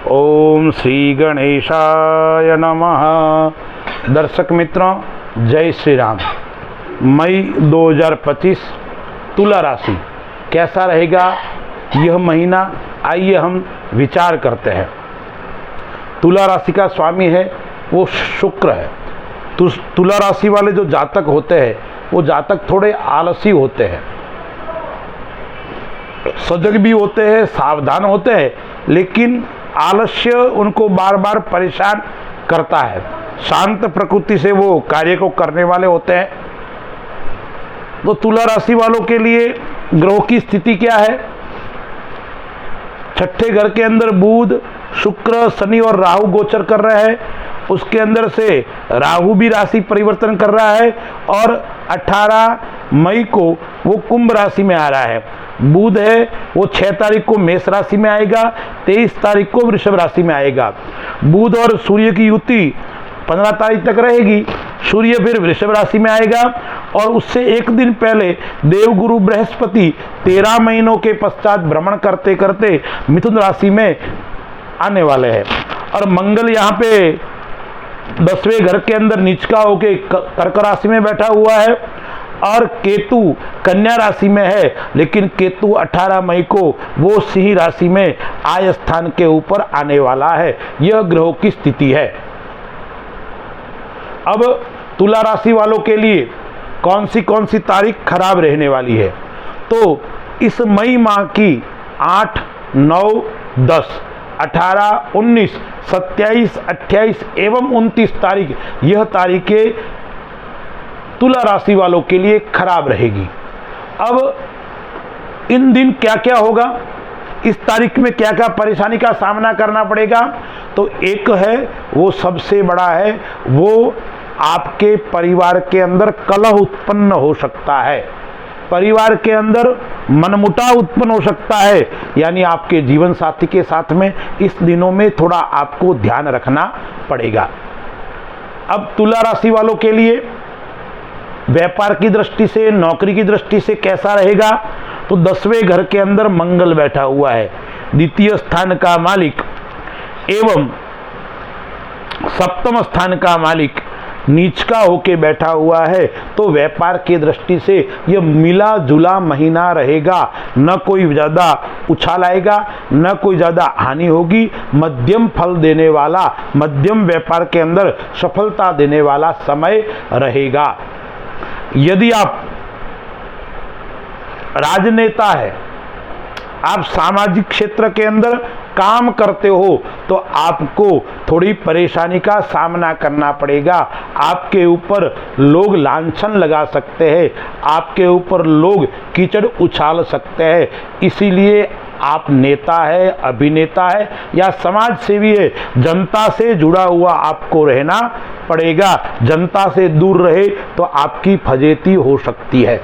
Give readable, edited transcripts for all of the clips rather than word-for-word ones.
ओम श्री गणेशाय नमः। दर्शक मित्रों, जय श्री राम। मई 2025 तुला राशि कैसा रहेगा यह महीना, आइए हम विचार करते हैं। तुला राशि का स्वामी है वो शुक्र है। तुला राशि वाले जो जातक होते हैं वो जातक थोड़े आलसी होते हैं, सजग भी होते हैं, सावधान होते हैं, लेकिन आलस्य उनको बार बार परेशान करता है। शांत प्रकृति से वो कार्य को करने वाले होते हैं। तो तुला राशि वालों के लिए ग्रहों की स्थिति क्या है? छठे घर के अंदर बुध, शुक्र, शनि और राहु गोचर कर रहे हैं। उसके अंदर से राहु भी राशि परिवर्तन कर रहा है और 18 मई को वो कुंभ राशि में आ रहा है। बुध है वो 6 तारीख को मेष राशि में आएगा, 23 तारीख को वृषभ राशि में आएगा। बुध और सूर्य की युति 15 तारीख तक रहेगी। सूर्य फिर वृषभ राशि में आएगा और उससे एक दिन पहले देवगुरु बृहस्पति 13 महीनों के पश्चात भ्रमण करते करते मिथुन राशि में आने वाले हैं। और मंगल यहाँ पे 10वें घर के अंदर नीचका होके कर्क राशि में बैठा हुआ है और केतु कन्या राशि में है, लेकिन केतु 18 मई को वो सिंह राशि में आय स्थान के ऊपर आने वाला है। यह ग्रहों की स्थिति है। अब तुला राशि वालों के लिए कौन सी तारीख खराब रहने वाली है? तो इस मई माह की 8, 9, 10, 18, 19, 27, 28 एवं 29 तारीख, यह तारीखें तुला राशि वालों के लिए खराब रहेगी। अब इन दिन क्या क्या होगा, इस तारीख में क्या क्या परेशानी का सामना करना पड़ेगा? तो एक है वो सबसे बड़ा है, वो आपके परिवार के अंदर कलह उत्पन्न हो सकता है, परिवार के अंदर मनमुटाव उत्पन्न हो सकता है। यानी आपके जीवन साथी के साथ में इस दिनों में थोड़ा आपको ध्यान रखना पड़ेगा। अब तुला राशि वालों के लिए व्यापार की दृष्टि से, नौकरी की दृष्टि से कैसा रहेगा? तो 10वें घर के अंदर मंगल बैठा हुआ है, द्वितीय स्थान का मालिक एवं सप्तम स्थान का मालिक नीचका होके बैठा हुआ है। तो व्यापार की दृष्टि से यह मिला जुला महीना रहेगा। न कोई ज़्यादा उछाल आएगा, न कोई ज़्यादा हानि होगी। मध्यम फल देने वाला, मध्यम व्यापार के अंदर सफलता देने वाला समय रहेगा। यदि आप राजनेता है, आप सामाजिक क्षेत्र के अंदर काम करते हो, तो आपको थोड़ी परेशानी का सामना करना पड़ेगा। आपके ऊपर लोग लांछन लगा सकते हैं, आपके ऊपर लोग कीचड़ उछाल सकते हैं। इसीलिए आप नेता है, अभिनेता है या समाज सेवी है, जनता से जुड़ा हुआ आपको रहना पड़ेगा। जनता से दूर रहे तो आपकी फजेती हो सकती है।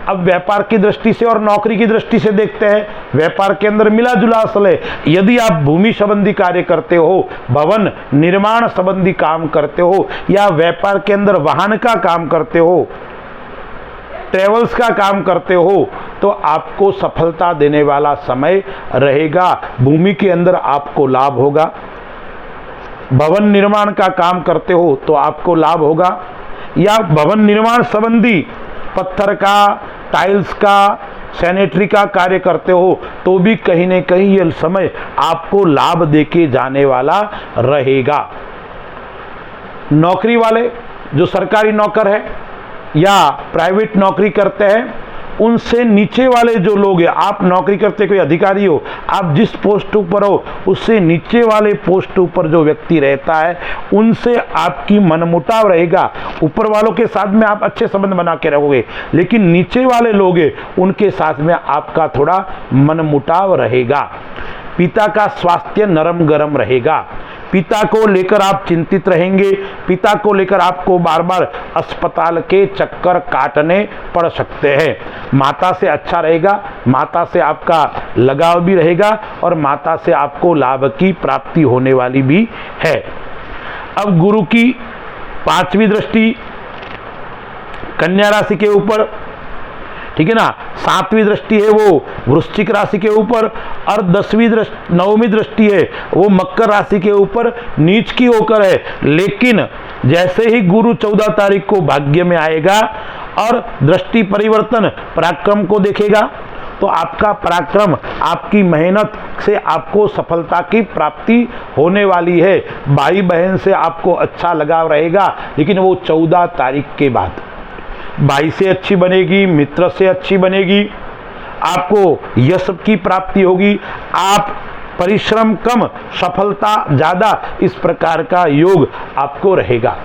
अब व्यापार की दृष्टि से और नौकरी की दृष्टि से देखते हैं। व्यापार के अंदर मिला जुला असल है। यदि आप भूमि संबंधी कार्य करते हो, भवन निर्माण संबंधी काम करते हो या व्यापार के अंदर वाहन का काम करते हो, ट्रेवल्स का काम करते हो, तो आपको सफलता देने वाला समय रहेगा। भूमि के अंदर आपको लाभ होगा। भवन निर्माण का काम करते हो तो आपको लाभ होगा, या भवन निर्माण संबंधी पत्थर का, टाइल्स का, सैनिटरी का कार्य करते हो तो भी कहीं न कहीं यह समय आपको लाभ देके जाने वाला रहेगा। नौकरी वाले जो सरकारी नौकर है या प्राइवेट नौकरी करते हैं, उनसे नीचे वाले जो लोग हैं, आप नौकरी करते कोई अधिकारी हो, आप जिस पोस्ट ऊपर हो उससे नीचे वाले पोस्ट ऊपर जो व्यक्ति रहता है उनसे आपकी मनमुटाव रहेगा। ऊपर वालों के साथ में आप अच्छे संबंध बना के रहोगे, लेकिन नीचे वाले लोग हैं उनके साथ में आपका थोड़ा मनमुटाव रहेगा। पिता का स्वास्थ्य नरम गरम रहेगा। पिता को लेकर आप चिंतित रहेंगे। पिता को लेकर आपको बार बार अस्पताल के चक्कर काटने पड़ सकते हैं। माता से अच्छा रहेगा, माता से आपका लगाव भी रहेगा और माता से आपको लाभ की प्राप्ति होने वाली भी है। अब गुरु की 5वीं दृष्टि कन्या राशि के ऊपर, ठीक है ना। 7वीं दृष्टि है वो वृश्चिक राशि के ऊपर, और 9वीं दृष्टि है वो मकर राशि के ऊपर नीच की होकर है। लेकिन जैसे ही गुरु 14 तारीख को भाग्य में आएगा और दृष्टि परिवर्तन पराक्रम को देखेगा, तो आपका पराक्रम, आपकी मेहनत से आपको सफलता की प्राप्ति होने वाली है। भाई बहन से आपको अच्छा लगाव रहेगा, लेकिन वो 14 तारीख के बाद। भाई से अच्छी बनेगी, मित्र से अच्छी बनेगी, आपको यश की प्राप्ति होगी, आप परिश्रम कम सफलता ज़्यादा, इस प्रकार का योग आपको रहेगा।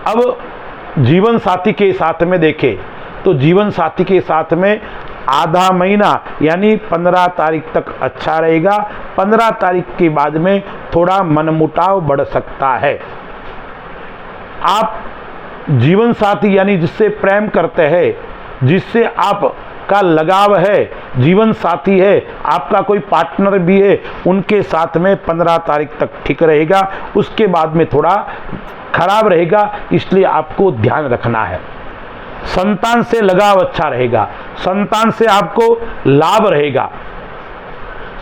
अब जीवन साथी के साथ में देखें तो जीवन साथी के साथ में आधा महीना यानी 15 तारीख तक अच्छा रहेगा। 15 तारीख के बाद में थोड़ा मनमुटाव बढ़ सकता है। आप जीवन साथी यानी जिससे प्रेम करते हैं, जिससे आप का लगाव है, जीवन साथी है, आपका कोई पार्टनर भी है, उनके साथ में 15 तारीख तक ठीक रहेगा। उसके बाद में थोड़ा खराब रहेगा, इसलिए आपको ध्यान रखना है। संतान से लगाव अच्छा रहेगा, संतान से आपको लाभ रहेगा,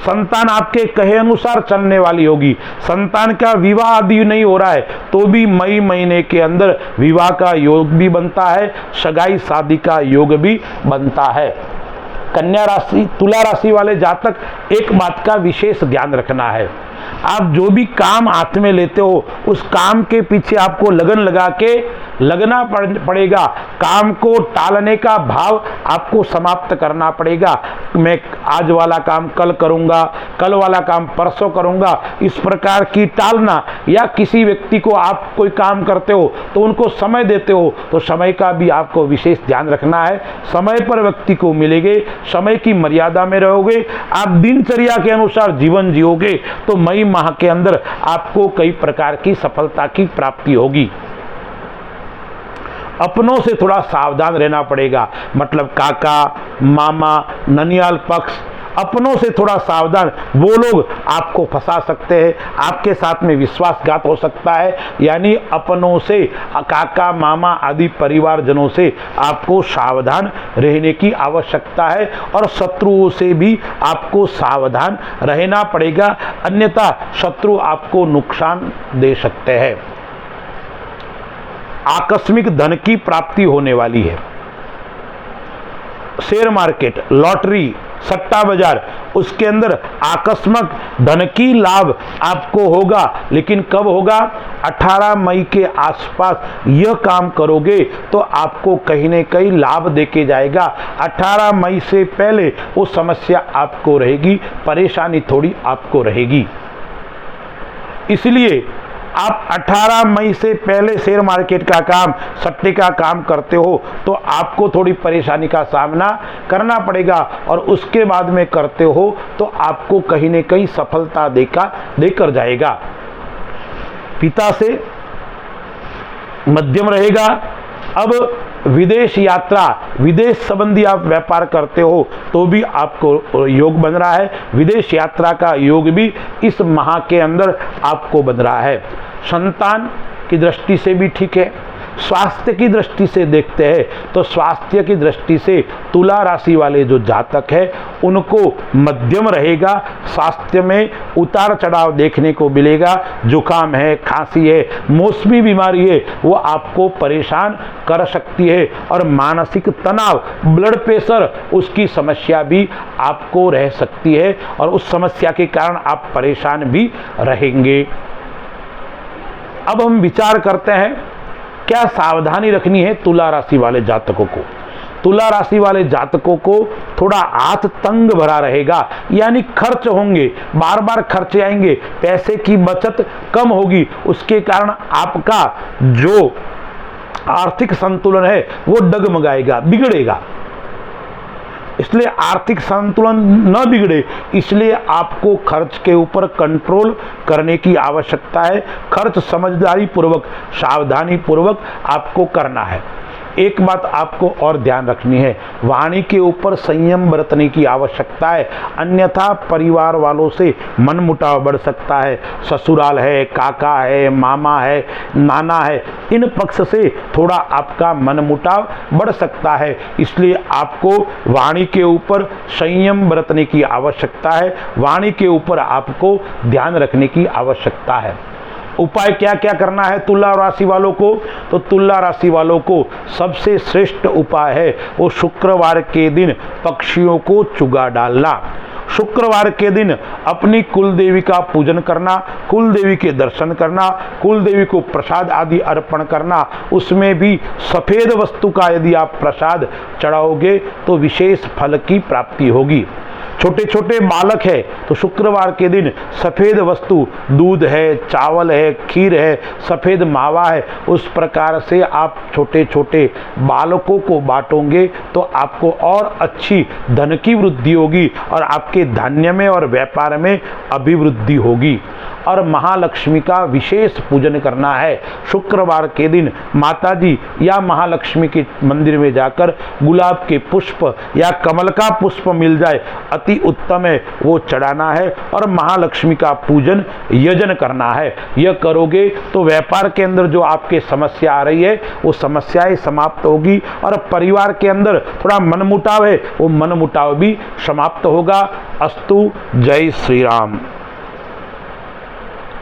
संतान आपके कहे अनुसार चलने वाली होगी। संतान का विवाह आदि नहीं हो रहा है तो भी मई महीने के अंदर विवाह का योग भी बनता है, सगाई शादी का योग भी बनता है। कन्या राशि, तुला राशि वाले जातक, एक बात का विशेष ध्यान रखना है, आप जो भी काम हाथ में लेते हो उस काम के पीछे आपको लगन लगा के लगना पड़ेगा। काम को टालने का भाव आपको समाप्त करना पड़ेगा। मैं आज वाला काम कल करूंगा, कल वाला काम परसों करूंगा, इस प्रकार की टालना, या किसी व्यक्ति को आप कोई काम करते हो तो उनको समय देते हो तो समय का भी आपको विशेष ध्यान रखना है। समय पर व्यक्ति को मिलेंगे, समय की मर्यादा में रहोगे, आप दिनचर्या के अनुसार जीवन जियोगे तो मई माह के अंदर आपको कई प्रकार की सफलता की प्राप्ति होगी। अपनों से थोड़ा सावधान रहना पड़ेगा, मतलब काका, मामा, ननियाल पक्ष, अपनों से थोड़ा सावधान। वो लोग आपको फंसा सकते हैं, आपके साथ में विश्वासघात हो सकता है। यानी अपनों से, काका, मामा आदि परिवारजनों से आपको सावधान रहने की आवश्यकता है, और शत्रुओं से भी आपको सावधान रहना पड़ेगा, अन्यथा शत्रु आपको नुकसान दे सकते हैं। आकस्मिक धन की प्राप्ति होने वाली है। शेयर मार्केट, लॉटरी, सट्टा बाजार, उसके अंदर आकस्मिक धन की लाभ आपको होगा, लेकिन कब होगा? 18 मई के आसपास यह काम करोगे तो आपको कहीं न कहीं लाभ देके जाएगा। 18 मई से पहले वो समस्या आपको रहेगी, परेशानी थोड़ी आपको रहेगी। इसलिए आप 18 मई से पहले शेयर मार्केट का काम, सट्टे का काम करते हो तो आपको थोड़ी परेशानी का सामना करना पड़ेगा, और उसके बाद में करते हो तो आपको कहीं न कहीं सफलता देकर जाएगा। पिता से मध्यम रहेगा। अब विदेश यात्रा, विदेश संबंधी आप व्यापार करते हो तो भी आपको योग बन रहा है। विदेश यात्रा का योग भी इस माह के अंदर आपको बन रहा है। संतान की दृष्टि से भी ठीक है। स्वास्थ्य की दृष्टि से देखते हैं तो स्वास्थ्य की दृष्टि से तुला राशि वाले जो जातक है उनको मध्यम रहेगा। स्वास्थ्य में उतार चढ़ाव देखने को मिलेगा। जुकाम है, खांसी है, मौसमी बीमारी है, वो आपको परेशान कर सकती है, और मानसिक तनाव, ब्लड प्रेशर, उसकी समस्या भी आपको रह सकती है, और उस समस्या के कारण आप परेशान भी रहेंगे। अब हम विचार करते हैं क्या सावधानी रखनी है तुला राशि वाले जातकों को। तुला राशि वाले जातकों को थोड़ा हाथ तंग भरा रहेगा, यानी खर्च होंगे, बार बार खर्च आएंगे, पैसे की बचत कम होगी, उसके कारण आपका जो आर्थिक संतुलन है वो डगमगाएगा, बिगड़ेगा। इसलिए आर्थिक संतुलन न बिगड़े, इसलिए आपको खर्च के ऊपर कंट्रोल करने की आवश्यकता है। खर्च समझदारी पूर्वक, सावधानी पूर्वक आपको करना है। एक बात आपको और ध्यान रखनी है, वाणी के ऊपर संयम बरतने की आवश्यकता है, अन्यथा परिवार वालों से मनमुटाव बढ़ सकता है। ससुराल है, काका है, मामा है, नाना है, इन पक्ष से थोड़ा आपका मनमुटाव बढ़ सकता है। इसलिए आपको वाणी के ऊपर संयम बरतने की आवश्यकता है, वाणी के ऊपर आपको ध्यान रखने की आवश्यकता है। उपाय क्या क्या करना है तुला राशि वालों को? तो तुला राशि वालों को सबसे श्रेष्ठ उपाय है वो शुक्रवार के दिन पक्षियों को चुगा डालना। शुक्रवार के दिन अपनी कुल देवी का पूजन करना, कुल देवी के दर्शन करना, कुल देवी को प्रसाद आदि अर्पण करना, उसमें भी सफेद वस्तु का यदि आप प्रसाद चढ़ाओगे तो विशेष फल की प्राप्ति होगी। छोटे छोटे बालक है तो शुक्रवार के दिन सफेद वस्तु, दूध है, चावल है, खीर है, सफेद मावा है, उस प्रकार से आप छोटे छोटे बालकों को बांटोगे तो आपको और अच्छी धन की वृद्धि होगी और आपके धान्य में और व्यापार में अभिवृद्धि होगी। और महालक्ष्मी का विशेष पूजन करना है। शुक्रवार के दिन माताजी या महालक्ष्मी के मंदिर में जाकर गुलाब के पुष्प या कमल का पुष्प मिल जाए अति उत्तम है, वो चढ़ाना है और महालक्ष्मी का पूजन यजन करना है। यह करोगे तो व्यापार के अंदर जो आपके समस्या आ रही है वो समस्याएं समाप्त होगी और परिवार के अंदर थोड़ा मनमुटाव है वो मनमुटाव भी समाप्त होगा। अस्तु। जय श्री राम।